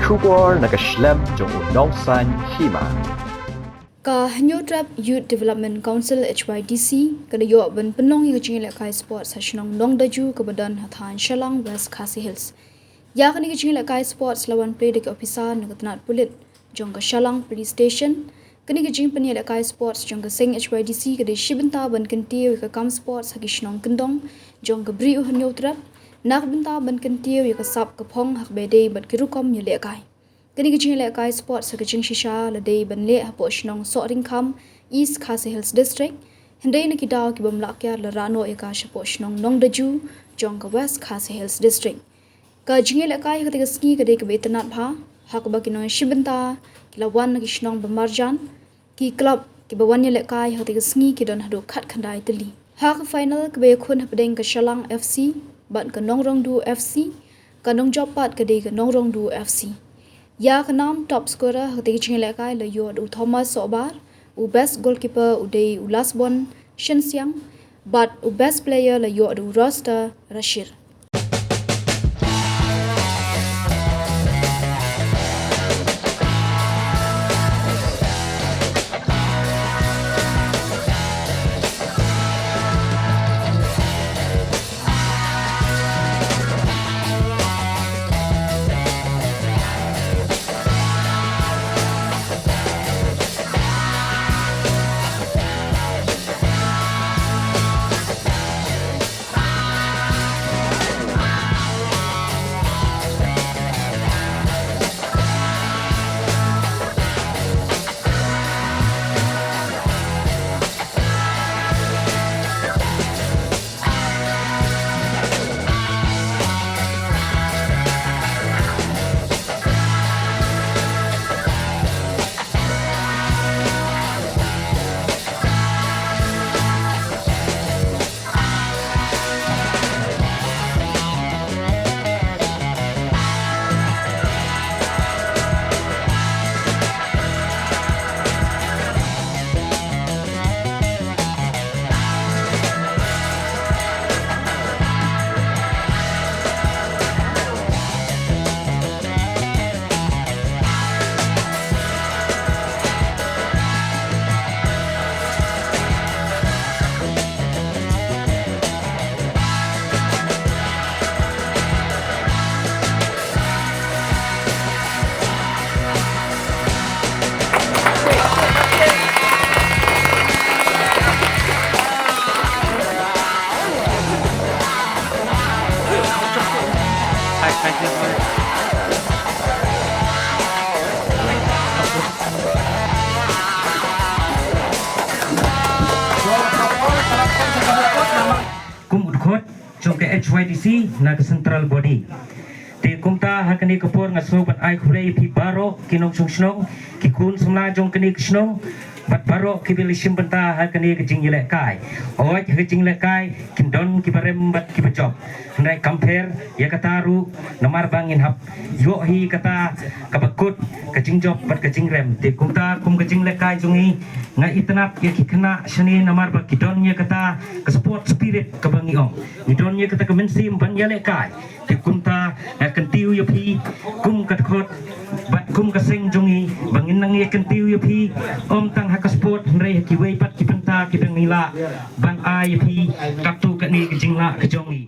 Phutbol nakaslem jong Nongsan Hima. Ka New Trap Youth Development Council Hydc kada yo ban Pynlong hi Jingïalehkai Sports Hashnong Nongrongdu ke badan hathan Shalang West Khasi Hills. Ya kani Jingïalehkai Sports lawan play dek officer nagatnat pulit jong ka Shalang Police Station kani Jingïalehkai Sports jong ka Sing Hydc kada shibenta ban kentiu ka Kam Sports hagishnong kendong jong ka Bri New Trap nak benta ban kentiu ka Sap ka Phong hak bede bat kirukom Jingïalehkai. Kini Jingïalehkai Sports sa kajing shisha ladai banle hapo shnong soring kham East Khasi Hills District hendai na kidaw ki bamlakya larano eka shapo shnong Nongrongdu jong ka West Khasi Hills District ka Jingïalehkai ka ski ka dek betanat bha hak ba kinong shibenta kilawan na kishnong bamarjan ki club ki bawan Jingïalehkai ka ski ki don hadu khat khandai tali hak final ka be khun hapdeng ka Shalang FC ban ka Nongrongdu FC ka nongjopat ka dek ka Nongrongdu FC. Ya kenam top scorer hati Jingïalehkai la yo u Thomas Sobar, u best goalkeeper u dei u Lasbon Shin Siang, but u best player la yo u Roster Rashir. Kumudkot jong ke Hydc na ke central body. Ti kumta hakani kapor ngaso bat ai khurei pi baro kinong sungsnong ki kun samla jong kani kisnong bat baro ki bilishim benta hakani ke Jingïalehkai. Oi ke Jingïalehkai kindon ki barem bat ki bajop. Ndai compare ya kataru namar bangin hap yo hi kata kabakut ke jingjop bat ke jingrem. Ti kumta kum ke Jingïalehkai jongi ngai itnap ya ki kena shani namar ba kidon ya kata ke sport spirit ke bangiong. Kidon ya kata ke mensim ban Jingïalehkai. Ti kumta kentiu ya pi kum katkot bat kum kasing jongi bangin nang ya kentiu ya pi om tang hak sport ndai ki wei pat ki penta ki bangila ban ai ya pi katu ka ni ke jingla ke jongi.